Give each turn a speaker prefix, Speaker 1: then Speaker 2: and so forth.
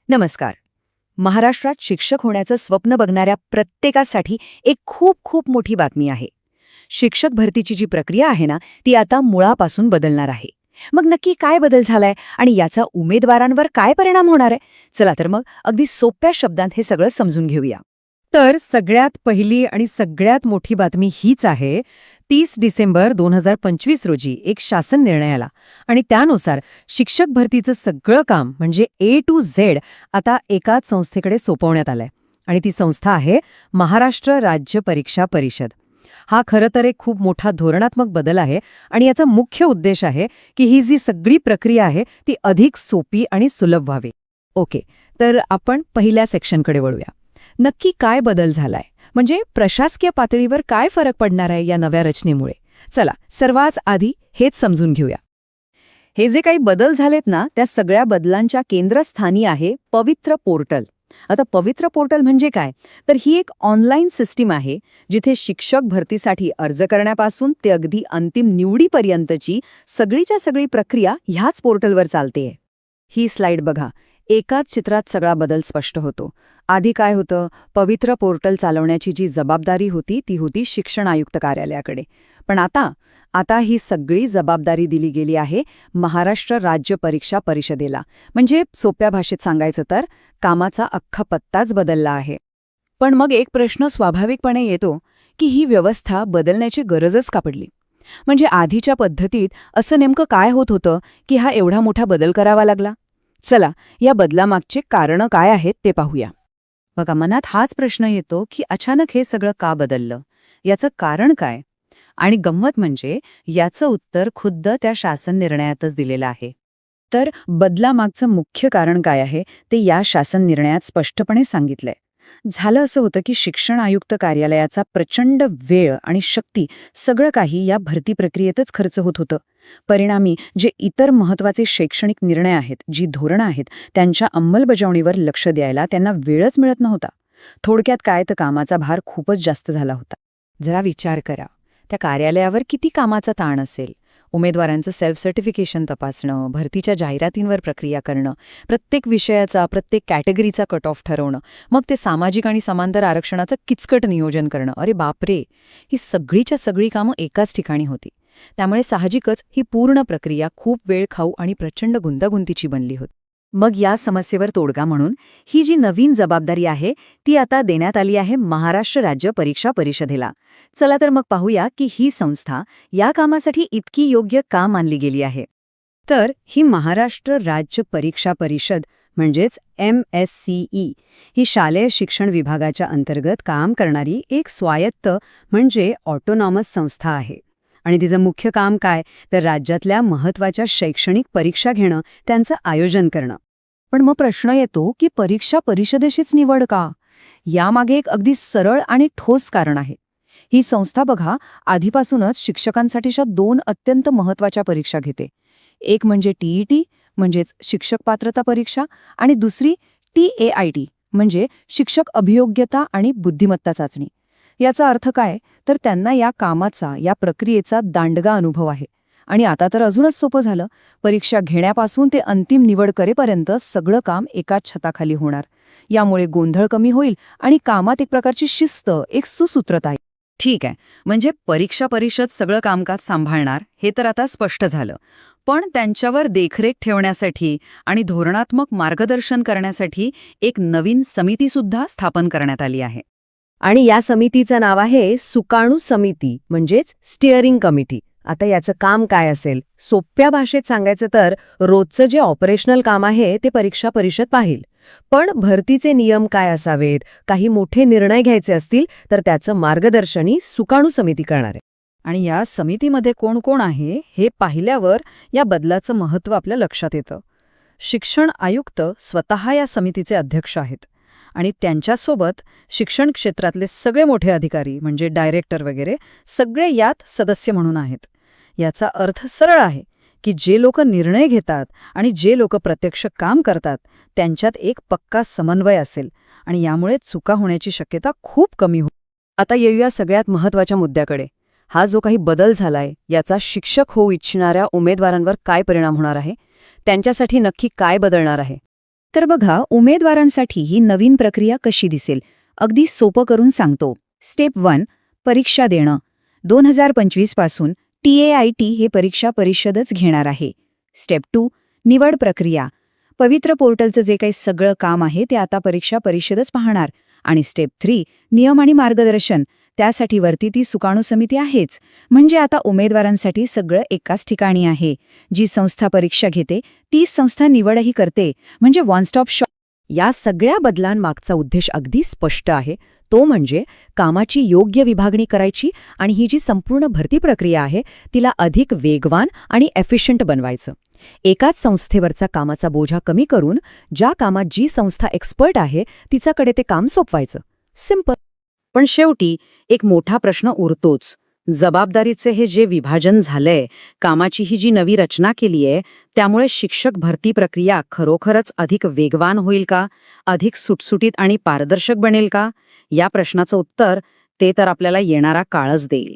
Speaker 1: नमस्कार. महाराष्ट्रात शिक्षक होण्याचं स्वप्न बघणाऱ्या प्रत्येकासाठी एक खूप खूप मोठी बातमी आहे. शिक्षक भरतीची जी प्रक्रिया आहे ना, ती आता मुळापासून बदलणार आहे. मग नक्की काय बदल झालाय आणि याचा उमेदवारांवर काय परिणाम होणार आहे? चला तर मग अगदी सोप्या शब्दांत हे सगळं समजून घेऊया.
Speaker 2: तर सगळ्यात पहिली आणि सगळ्यात मोठी बातमी हीच आहे. 30 डिसेंबर 2025 रोजी एक शासन निर्णय आला आणि त्यानुसार शिक्षक भरतीचं सगळं काम म्हणजे A to Z आता एकाच संस्थेकडे सोपवण्यात आलंय. आणि ती संस्था आहे महाराष्ट्र राज्य परीक्षा परिषद. हा खरं तर एक खूप मोठा धोरणात्मक बदल आहे आणि याचा मुख्य उद्देश आहे की ही जी सगळी प्रक्रिया आहे ती अधिक सोपी आणि सुलभ व्हावी. ओके, तर आपण पहिल्या सेक्शनकडे वळूया. नक्की काय बदल झालाय, म्हणजे प्रशासकीय पातळीवर काय फरक पडणार आहे या नव्या रचनेमुळे? चला सर्वात आधी हेच समजून घेऊया.
Speaker 1: हे जे काही बदल झालेत ना, त्या सगळ्या बदलांच्या केंद्रस्थानी आहे पवित्र पोर्टल. आता पवित्र पोर्टल म्हणजे काय? तर ही एक ऑनलाईन सिस्टीम आहे जिथे शिक्षक भरतीसाठी अर्ज करण्यापासून ते अगदी अंतिम निवडीपर्यंतची सगळीच्या सगळी प्रक्रिया ह्याच पोर्टलवर चालतेय. ही स्लाइड बघा. एकाच चित्रात सगळा बदल स्पष्ट होतो. आधी काय होतं, पवित्र पोर्टल चालवण्याची जी जबाबदारी होती ती होती शिक्षण आयुक्त कार्यालयाकडे. पण आता ही सगळी जबाबदारी दिली गेली आहे महाराष्ट्र राज्य परीक्षा परिषदेला. म्हणजे सोप्या भाषेत सांगायचं तर कामाचा अख्खा पत्ताच बदलला आहे. पण मग एक प्रश्न स्वाभाविकपणे येतो की ही व्यवस्था बदलण्याची गरजच का पडली? म्हणजे आधीच्या पद्धतीत असं नेमकं काय होत होतं की हा एवढा मोठा बदल करावा लागला? चला या बदलामागचे कारणं काय आहेत ते पाहूया. बघा, मनात हाच प्रश्न येतो की अचानक हे सगळं का बदललं, याचं कारण काय? आणि गंमत म्हणजे याचं उत्तर खुद्द त्या शासन निर्णयातच दिलेलं आहे. तर बदलामागचं मुख्य कारण काय आहे ते या शासन निर्णयात स्पष्टपणे सांगितलंय. झालं असं होतं की शिक्षण आयुक्त कार्यालयाचा प्रचंड वेळ आणि शक्ती सगळं काही या भरती प्रक्रियेतच खर्च होत होतं. परिणामी जे इतर महत्त्वाचे शैक्षणिक निर्णय आहेत, जी धोरणं आहेत, त्यांच्या अंमलबजावणीवर लक्ष द्यायला त्यांना वेळच मिळत नव्हता. थोडक्यात काय, तर कामाचा भार खूपच जास्त झाला होता. जरा विचार करा, त्या कार्यालयावर किती कामाचा ताण असेल. उमेदवारांचं सेल्फ सर्टिफिकेशन तपासणं, भरतीच्या जाहिरातींवर प्रक्रिया करणं, प्रत्येक विषयाचा प्रत्येक कॅटेगरीचा कट ऑफ ठरवणं, मग ते सामाजिक आणि समांतर आरक्षणाचं किचकट नियोजन करणं. अरे बापरे, ही सगळीच्या सगळी कामं एकाच ठिकाणी होती. त्यामुळे साहजिकच ही पूर्ण प्रक्रिया खूप वेळ खाऊ आणि प्रचंड गुंतागुंतीची बनली होती. मग या समस्येवर तोडगा म्हणून ही जी नवीन जबाबदारी आहे ती आता देण्यात आली आहे महाराष्ट्र राज्य परीक्षा परिषदेला. चला तर मग पाहूया की ही संस्था या कामासाठी इतकी योग्य का मानली गेली आहे. तर ही महाराष्ट्र राज्य परीक्षा परिषद म्हणजेच MSCE ही शालेय शिक्षण विभागाच्या अंतर्गत काम करणारी एक स्वायत्त म्हणजे ऑटोनॉमस संस्था आहे. आणि तिचं मुख्य काम काय, तर राज्यातल्या महत्त्वाच्या शैक्षणिक परीक्षा घेणं, त्यांचं आयोजन करणं. पण मग प्रश्न येतो की परीक्षा परिषदेशीच निवड का? यामागे एक अगदी सरळ आणि ठोस कारण आहे. ही संस्था बघा, आधीपासूनच शिक्षकांसाठीच्या 2 अत्यंत महत्त्वाच्या परीक्षा घेते. एक म्हणजे TET म्हणजेच शिक्षक पात्रता परीक्षा आणि दुसरी TAIT म्हणजे शिक्षक अभियोग्यता आणि बुद्धिमत्ता चाचणी. याचा अर्थ काय, तर त्यांना या कामाचा, या प्रक्रियेचा दांडगा अनुभव आहे. आणि आता तर अजूनच सोपं झालं. परीक्षा घेण्यापासून ते अंतिम निवड करेपर्यंत सगळं काम एकाच छताखाली होणार. यामुळे गोंधळ कमी होईल आणि कामात एक प्रकारची शिस्त, एक सुसूत्रता आहे. ठीक आहे, म्हणजे परीक्षा परिषद सगळं कामकाज सांभाळणार हे तर आता स्पष्ट झालं. पण त्यांच्यावर देखरेख ठेवण्यासाठी आणि धोरणात्मक मार्गदर्शन करण्यासाठी एक नवीन समितीसुद्धा स्थापन करण्यात आली आहे.
Speaker 2: आणि या समितीचं नाव आहे सुकाणू समिती म्हणजेच स्टिअरिंग कमिटी. आता याचं काम काय असेल? सोप्या भाषेत सांगायचं तर रोजचं जे ऑपरेशनल काम आहे ते परीक्षा परिषद पाहिल. पण भरतीचे नियम काय असावेत, काही मोठे निर्णय घ्यायचे असतील तर त्याचं मार्गदर्शनही सुकाणू समिती करणार आहे.
Speaker 1: आणि या समितीमध्ये कोण कोण आहे हे पाहिल्यावर या बदलाचं महत्त्व आपल्या लक्षात येतं. शिक्षण आयुक्त स्वतः या समितीचे अध्यक्ष आहेत आणि त्यांच्यासोबत शिक्षण क्षेत्रातले सगळे मोठे अधिकारी म्हणजे डायरेक्टर वगैरे सगळे यात सदस्य म्हणून आहेत. याचा अर्थ सरळ आहे की जे लोक निर्णय घेतात आणि जे लोक प्रत्यक्ष काम करतात त्यांच्यात एक पक्का समन्वय असेल आणि यामुळे चुका होण्याची शक्यता खूप कमी होईल. आता येऊया सगळ्यात महत्त्वाच्या मुद्द्याकडे. हा जो काही बदल झालाय याचा शिक्षक होऊ इच्छिणाऱ्या उमेदवारांवर काय परिणाम होणार आहे, त्यांच्यासाठी नक्की काय बदलणार आहे? तर बघा, उमेदवारांसाठी ही नवीन प्रक्रिया कशी दिसेल अगदी सोपं करून सांगतो. स्टेप 1, परीक्षा देणं. 2025 पासून TAIT हे परीक्षा परिषदच घेणार आहे. स्टेप 2, निवड प्रक्रिया. पवित्र पोर्टलचं जे काही सगळं काम आहे ते आता परीक्षा परिषदच पाहणार. आणि स्टेप 3, नियम आणि मार्गदर्शन. त्यासाठी वरती ती सुकाणू समिती आहेच. म्हणजे आता उमेदवारांसाठी सगळं एकाच ठिकाणी आहे. जी संस्था परीक्षा घेते तीच संस्था निवडही करते. म्हणजे वन स्टॉप शॉप.
Speaker 2: या सगळ्या बदलांमागचा उद्देश अगदी स्पष्ट आहे. तो म्हणजे कामाची योग्य विभागणी करायची आणि ही जी संपूर्ण भरती प्रक्रिया आहे तिला अधिक वेगवान आणि एफिशियंट बनवायचं. एकाच संस्थेवरचा कामाचा बोजा कमी करून ज्या कामात जी संस्था एक्सपर्ट आहे तिच्याकडे ते काम सोपवायचं. सिंपल.
Speaker 1: पण शेवटी एक मोठा प्रश्न उरतोच. जबाबदारीचे हे जे विभाजन झालंय, कामाची ही जी नवी रचना केलीये, त्यामुळे शिक्षक भरती प्रक्रिया खरोखरच अधिक वेगवान होईल का? अधिक सुटसुटीत आणि पारदर्शक बनेल का? या प्रश्नाचं उत्तर ते तर आपल्याला येणारा काळच देईल.